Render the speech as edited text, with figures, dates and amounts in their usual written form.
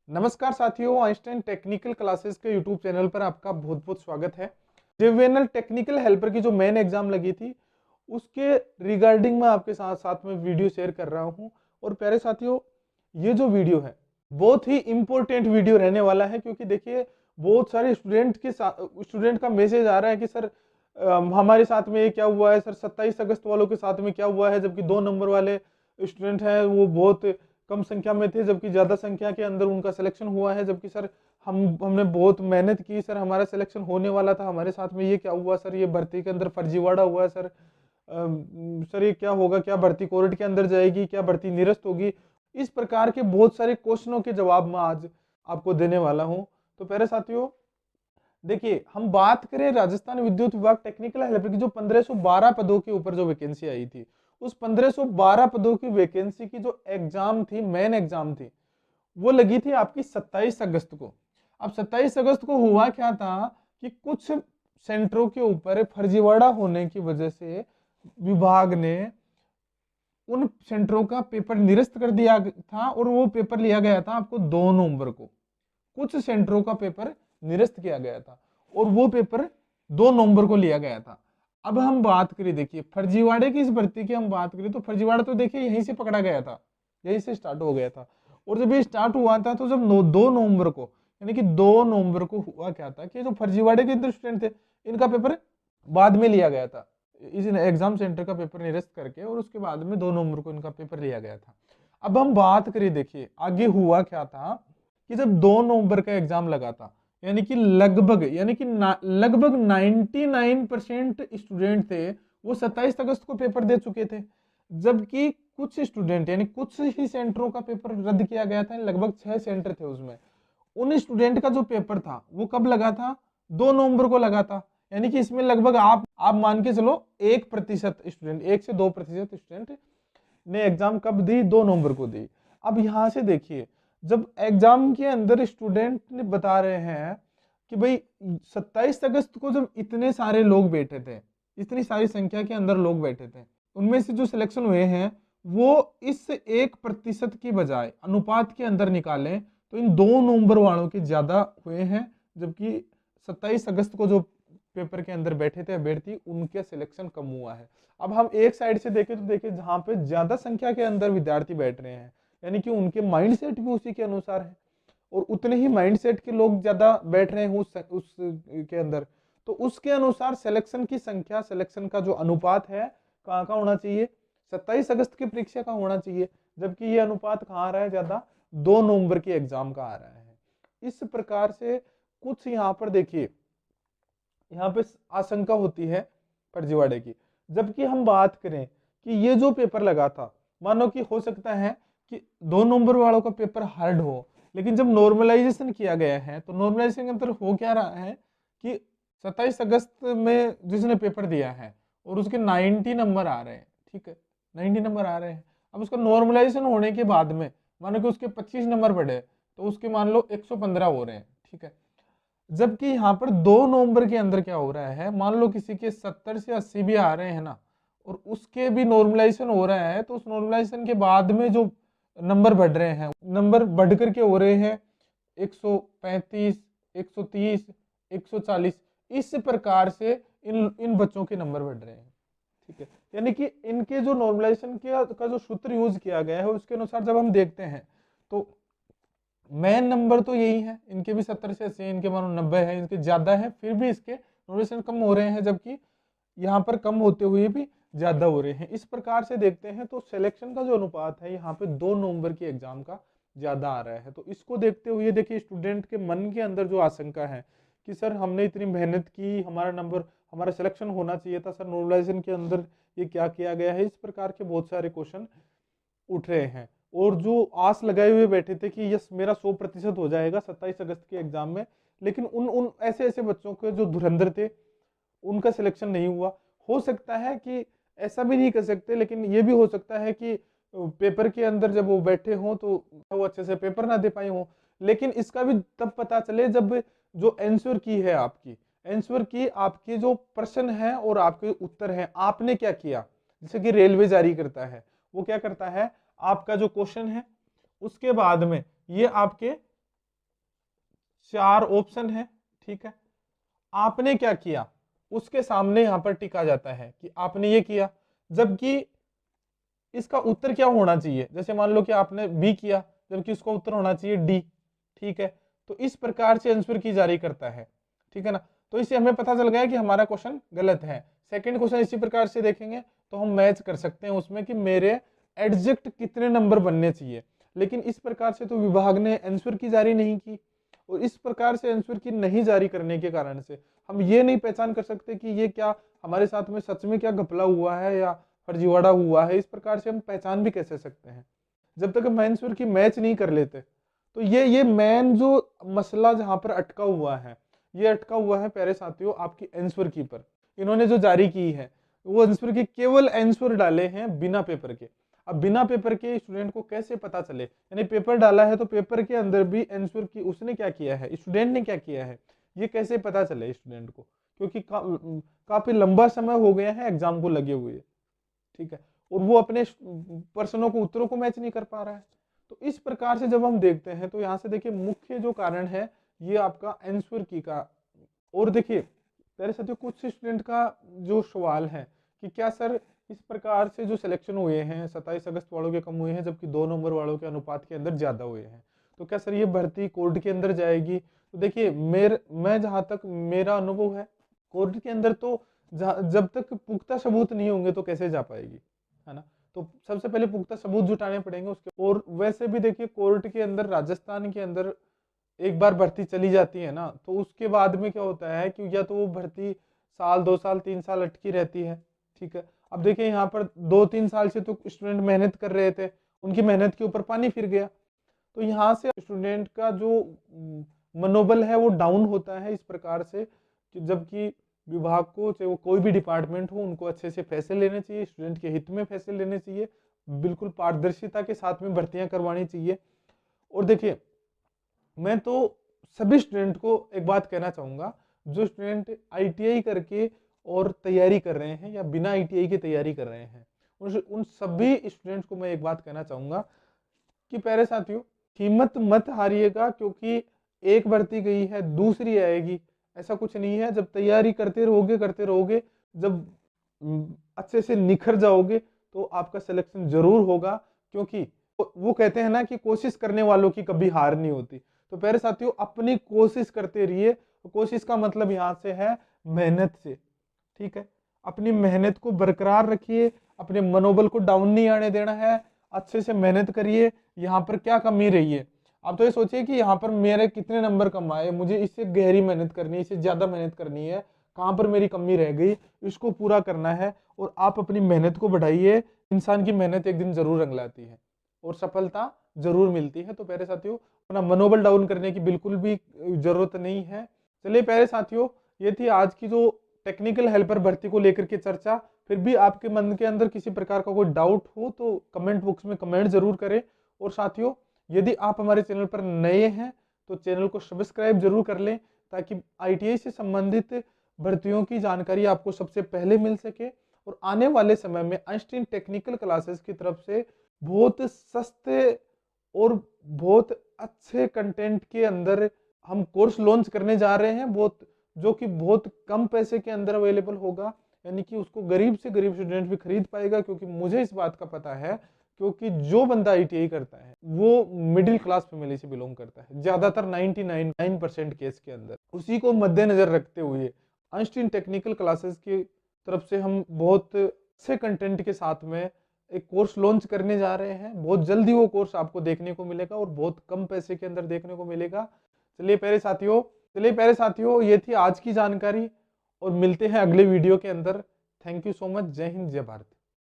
नमस्कार साथियों, Einstein technical classes के यूट्यूब चैनल पर आपका बहुत बहुत स्वागत है। जेवीएनएल टेक्निकल हेल्पर की जो मेन एग्जाम लगी थी उसके रिगार्डिंग मैं आपके साथ साथ में वीडियो शेयर कर रहा हूं। और प्यारे साथियों, ये जो वीडियो है बहुत ही इंपॉर्टेंट वीडियो रहने वाला है, क्योंकि देखिए बहुत सारे स्टूडेंट का मैसेज आ रहा है कि सर हमारे साथ में ये क्या हुआ है, सर 27 अगस्त वालों के साथ में क्या हुआ है, जबकि 2 नंबर वाले स्टूडेंट हैं वो बहुत कम संख्या में थे, जबकि ज्यादा संख्या के अंदर उनका सिलेक्शन हुआ है। जबकि सर हमने बहुत मेहनत की, सर हमारा सिलेक्शन होने वाला था, हमारे साथ में ये क्या हुआ, सर ये भर्ती के अंदर फर्जीवाड़ा हुआ है, सर सर ये क्या होगा, क्या भर्ती कोर्ट के अंदर जाएगी, क्या भर्ती निरस्त होगी। इस प्रकार के बहुत सारे क्वेश्चनों के जवाब मैं आज आपको देने वाला हूं। तो प्यारे साथियों, देखिए हम बात करें राजस्थान विद्युत विभाग टेक्निकल हेल्पर की जो 1512 पदों के ऊपर जो वैकेंसी आई थी, उस 1512 पदों की वैकेंसी की जो एग्जाम थी, मेन एग्जाम थी, वो लगी थी आपकी 27 अगस्त को। अब 27 अगस्त को हुआ क्या था कि कुछ सेंटरों के ऊपर फर्जीवाड़ा होने की वजह से विभाग ने उन सेंटरों का पेपर निरस्त कर दिया था, और वो पेपर लिया गया था आपको 2 नवंबर को। कुछ सेंटरों का पेपर निरस्त किया गया था और वो पेपर 2 नवंबर को लिया गया था। अब हम बात करें, देखिए फर्जीवाड़े की इस भर्ती की हम बात करें तो फर्जीवाड़ा तो देखिए यहीं से पकड़ा गया था, यहीं से स्टार्ट हो गया था। और जब ये स्टार्ट हुआ था तो जब 2 नवंबर को, यानी कि 2 नवंबर को हुआ क्या था कि जो फर्जीवाड़े के अंदर स्टूडेंट थे इनका पेपर बाद में लिया गया था, इस एग्जाम सेंटर का पेपर निरस्त करके, और उसके बाद में 2 नवंबर को इनका पेपर लिया गया था। अब हम बात करें, देखिए आगे हुआ क्या था कि जब 2 नवंबर का एग्जाम लगा था, यानी कि लगभग 99% स्टूडेंट थे वो 27 अगस्त को पेपर दे चुके थे। जबकि कुछ स्टूडेंट, यानी कुछ ही सेंटरों का पेपर रद्द किया गया था, लगभग 6 सेंटर थे उसमें। उन स्टूडेंट का जो पेपर था वो कब लगा था? 2 नवंबर को लगा था। यानी कि इसमें लगभग आप मान के चलो 1% स्टूडेंट, 1 से 2% स्टूडेंट ने एग्जाम कब दी? 2 नवंबर को दी। अब यहां से देखिए, जब एग्जाम के अंदर स्टूडेंट ने बता रहे हैं कि भाई 27 अगस्त को जब इतने सारे लोग बैठे थे, इतनी सारी संख्या के अंदर लोग बैठे थे, उनमें से जो सिलेक्शन हुए हैं वो इस 1% की बजाय अनुपात के अंदर निकालें तो इन 2 नवंबर वालों के ज्यादा हुए हैं। जबकि 27 अगस्त को जो पेपर के अंदर बैठे थे अभ्यर्थी, उनके सिलेक्शन कम हुआ है। अब हम एक साइड से देखें तो देखिए जहां पे ज्यादा संख्या के अंदर विद्यार्थी बैठ रहे हैं, यानी कि उनके माइंडसेट भी उसी के अनुसार है, और उतने ही माइंडसेट के लोग ज्यादा बैठ रहे हैं उस के अंदर, तो उसके अनुसार सिलेक्शन की संख्या, सिलेक्शन का जो अनुपात है कहाँ का होना चाहिए? 27 अगस्त की परीक्षा का होना चाहिए। जबकि ये अनुपात कहाँ आ रहा है ज्यादा? 2 नवंबर की एग्जाम का आ रहा है। इस प्रकार से कुछ यहाँ पर देखिए, यहाँ पे आशंका होती है फर्जीवाड़े की। जबकि हम बात करें कि ये जो पेपर लगा था, मानो कि हो सकता है कि 2 नवंबर वालों का पेपर हार्ड हो, लेकिन जब नॉर्मलाइजेशन किया गया है तो नॉर्मलाइजेशन के अंदर हो क्या रहा है कि 27 अगस्त में जिसने पेपर दिया है और उसके 90 नंबर आ रहे हैं, ठीक है, 90 नंबर आ रहे हैं। अब उसका नॉर्मलाइजेशन होने के बाद में मानो कि उसके 25 नंबर बढ़े तो उसके मान लो 115 हो रहे हैं, ठीक है। जबकि यहाँ पर 2 नवंबर के अंदर क्या हो रहा है, मान लो किसी के 70 से 80 भी आ रहे हैं ना, और उसके भी नॉर्मलाइजेशन हो रहा है, तो उस नॉर्मलाइजेशन के बाद में जो नंबर बढ़ रहे हैं, नंबर बढ़ करके हो रहे हैं 135, 130, 140। इस प्रकार से इन इन बच्चों के नंबर बढ़ रहे हैं, ठीक है। यानी कि इनके जो नॉर्मलाइजेशन का जो सूत्र यूज किया गया है उसके अनुसार जब हम देखते हैं तो मेन नंबर तो यही है, इनके भी 70 से 80, इनके मानो 90 है, इनके ज्यादा है, फिर भी इसके नोटिफिकेशन कम हो रहे हैं, जबकि यहाँ पर कम होते हुए भी ज्यादा हो रहे हैं। इस प्रकार से देखते हैं तो सिलेक्शन का जो अनुपात है यहाँ पे 2 नवंबर की एग्जाम का ज्यादा आ रहा है। तो इसको देखते हुए देखिए स्टूडेंट के मन के अंदर जो आशंका है कि सर हमने इतनी मेहनत की, हमारा नंबर, हमारा सिलेक्शन होना चाहिए था, सर नॉर्मलाइजेशन के अंदर ये क्या किया गया है, इस प्रकार के बहुत सारे क्वेश्चन उठ रहे हैं। और जो आस लगाए हुए बैठे थे कि यस मेरा 100% हो जाएगा 27 अगस्त के एग्जाम में, लेकिन उन उन ऐसे ऐसे बच्चों के जो धुरंधर थे उनका सिलेक्शन नहीं हुआ। हो सकता है कि ऐसा भी नहीं कर सकते, लेकिन ये भी हो सकता है कि पेपर के अंदर जब वो बैठे हों तो वो अच्छे से पेपर ना दे पाए हों। लेकिन इसका भी तब पता चले जब जो आंसर की है आपकी, आंसर की आपके जो प्रश्न है और आपके उत्तर है, आपने क्या किया। जैसे कि रेलवे जारी करता है, वो क्या करता है, आपका जो क्वेश्चन है उसके बाद में ये आपके 4 ऑप्शन है, ठीक है। आपने क्या किया, उसके सामने यहां पर टिका जाता है कि आपने ये किया, जबकि इसका उत्तर क्या होना चाहिए। जैसे मान लो कि आपने बी किया, जबकि उसका उत्तर होना चाहिए डी, ठीक है। तो इस प्रकार से आंसर की जारी करता है, ठीक है ना। तो इससे हमें पता चल गया कि हमारा क्वेश्चन गलत है। सेकंड क्वेश्चन इसी प्रकार से देखेंगे तो हम मैच कर सकते हैं उसमें कि मेरे एग्जैक्ट कितने नंबर बनने चाहिए। लेकिन इस प्रकार से तो विभाग ने आंसर की जारी नहीं की, और इस प्रकार से आंसर की नहीं जारी करने के कारण से हम ये नहीं पहचान कर सकते कि ये क्या हमारे साथ में सच में क्या घपला हुआ है या फर्जीवाड़ा हुआ है। इस प्रकार से हम पहचान भी कैसे सकते हैं जब तक हम आंसर की मैच नहीं कर लेते। तो ये मेन जो मसला जहां पर अटका हुआ है, ये अटका हुआ है प्यारे साथियों आपकी आंसर की पर। इन्होंने जो जारी की है वो आंसर की केवल आंसर डाले हैं बिना पेपर के। अब बिना पेपर के स्टूडेंट को कैसे पता चले, यानी पेपर डाला है तो पेपर के अंदर भी आंसर की उसने क्या किया है, स्टूडेंट ने क्या किया है, ये कैसे पता चले स्टूडेंट को, क्योंकि काफी लंबा समय हो गया है एग्जाम को लगे हुए, ठीक है। और वो अपने प्रश्नों को उत्तरों को मैच नहीं कर पा रहा है। तो इस प्रकार से जब हम देखते हैं तो यहाँ से देखिए मुख्य जो कारण है ये आपका आंसर की का। और देखिए मेरे साथियों कुछ स्टूडेंट का जो सवाल है कि क्या सर इस प्रकार से जो सिलेक्शन हुए हैं 27 अगस्त वालों के कम हुए हैं जबकि 2 नंबर वालों के अनुपात के अंदर ज्यादा हुए हैं, तो क्या सर ये भर्ती कोर्ट के अंदर जाएगी। तो देखिए मैं जहां तक मेरा अनुभव है कोर्ट के अंदर तो जब तक पुख्ता सबूत नहीं होंगे तो कैसे जा पाएगी, है ना। तो सबसे पहले पुख्ता सबूत जुटाने पड़ेंगे उसके। और वैसे भी देखिए कोर्ट के अंदर राजस्थान के अंदर एक बार भर्ती चली जाती है ना तो उसके बाद में क्या होता है कि या तो वो भर्ती साल 2 साल 3 साल अटकी रहती है, ठीक है। अब देखिए यहाँ पर 2-3 साल से तो स्टूडेंट मेहनत कर रहे थे, उनकी मेहनत के ऊपर पानी फिर गया। तो यहाँ से स्टूडेंट का जो मनोबल है वो डाउन होता है इस प्रकार से कि जबकि विभाग को चाहे वो कोई भी डिपार्टमेंट हो उनको अच्छे से फैसले लेने चाहिए, स्टूडेंट के हित में फैसले लेने चाहिए, बिल्कुल पारदर्शिता के साथ में भर्तियां करवानी चाहिए। और देखिए मैं तो सभी स्टूडेंट को एक बात कहना चाहूंगा, जो स्टूडेंट आईटीआई करके और तैयारी कर रहे हैं या बिना आईटीआई की तैयारी कर रहे हैं उन सभी स्टूडेंट्स को मैं एक बात कहना चाहूंगा कि प्यारे साथियों हिम्मत मत हारिएगा, क्योंकि एक भर्ती गई है दूसरी आएगी, ऐसा कुछ नहीं है। जब तैयारी करते रहोगे जब अच्छे से निखर जाओगे तो आपका सिलेक्शन जरूर होगा, क्योंकि वो कहते हैं ना कि कोशिश करने वालों की कभी हार नहीं होती। तो प्यारे साथियों अपनी कोशिश करते रहिए, कोशिश का मतलब यहाँ से है मेहनत से, ठीक है। अपनी मेहनत को बरकरार रखिए, अपने मनोबल को डाउन नहीं आने देना है, अच्छे से मेहनत करिए। यहाँ पर क्या कमी रही है आप तो ये सोचिए कि यहाँ पर मेरे कितने नंबर कम आए, मुझे इससे गहरी मेहनत करनी है, इससे ज्यादा मेहनत करनी है, कहाँ पर मेरी कमी रह गई, इसको पूरा करना है। और आप अपनी मेहनत को बढ़ाइए, इंसान की मेहनत एक दिन जरूर रंग लाती है और सफलता जरूर मिलती है। तो प्यारे साथियों अपना मनोबल डाउन करने की बिल्कुल भी जरूरत नहीं है। चलिए प्यारे साथियों ये थी आज की जो टेक्निकल हेल्पर भर्ती को लेकर के चर्चा। फिर भी आपके मन के अंदर किसी प्रकार का कोई डाउट हो तो कमेंट बॉक्स में कमेंट जरूर करें। और साथियों यदि आप हमारे चैनल पर नए हैं तो चैनल को सब्सक्राइब जरूर कर लें, ताकि आईटीआई से संबंधित भर्तियों की जानकारी आपको सबसे पहले मिल सके। और आने वाले समय में आइंस्टीन टेक्निकल क्लासेस की तरफ से बहुत सस्ते और बहुत अच्छे कंटेंट के अंदर हम कोर्स लॉन्च करने जा रहे हैं, जो कि बहुत कम पैसे के अंदर अवेलेबल होगा, यानी कि उसको गरीब से गरीब स्टूडेंट भी खरीद पाएगा। क्योंकि मुझे इस बात का पता है, क्योंकि जो बंदा आईटीआई करता है वो मिडिल क्लास फैमिली से बिलोंग करता है, ज्यादातर 99% केस के अंदर। उसी को मद्देनजर रखते हुए आइंस्टीन टेक्निकल क्लासेस की तरफ से हम बहुत अच्छे कंटेंट के साथ में एक कोर्स लॉन्च करने जा रहे हैं। बहुत जल्दी वो कोर्स आपको देखने को मिलेगा और बहुत कम पैसे के अंदर देखने को मिलेगा। चलिए प्यारे साथियों ये थी आज की जानकारी और मिलते हैं अगले वीडियो के अंदर। Thank you so much. जय हिंद जय भारत।